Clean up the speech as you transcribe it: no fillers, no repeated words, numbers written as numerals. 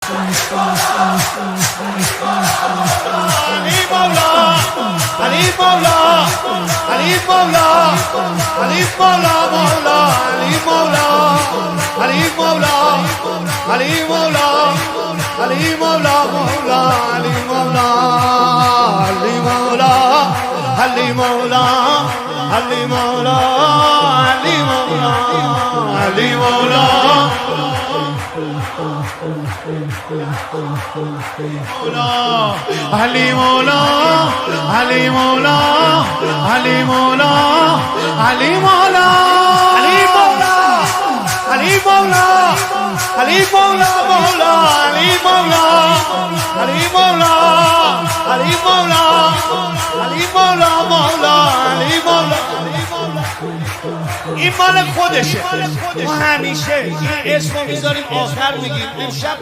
مولا علی مولا علی مولا علی مولا مولا علی مولا علی مولا علی مولا علی مولا مولا علی مولا علی مولا علی مولا علی مولا علی مولا علی مولا علی مولا علی مولا علی مولا علی مولا علی مولا علی مولا مولا علی مولا علی مولا علی مولا علی مولا مولا علی مولا این مال خودشه. ما همیشه این اسمو میذاریم آخر میگیم امشب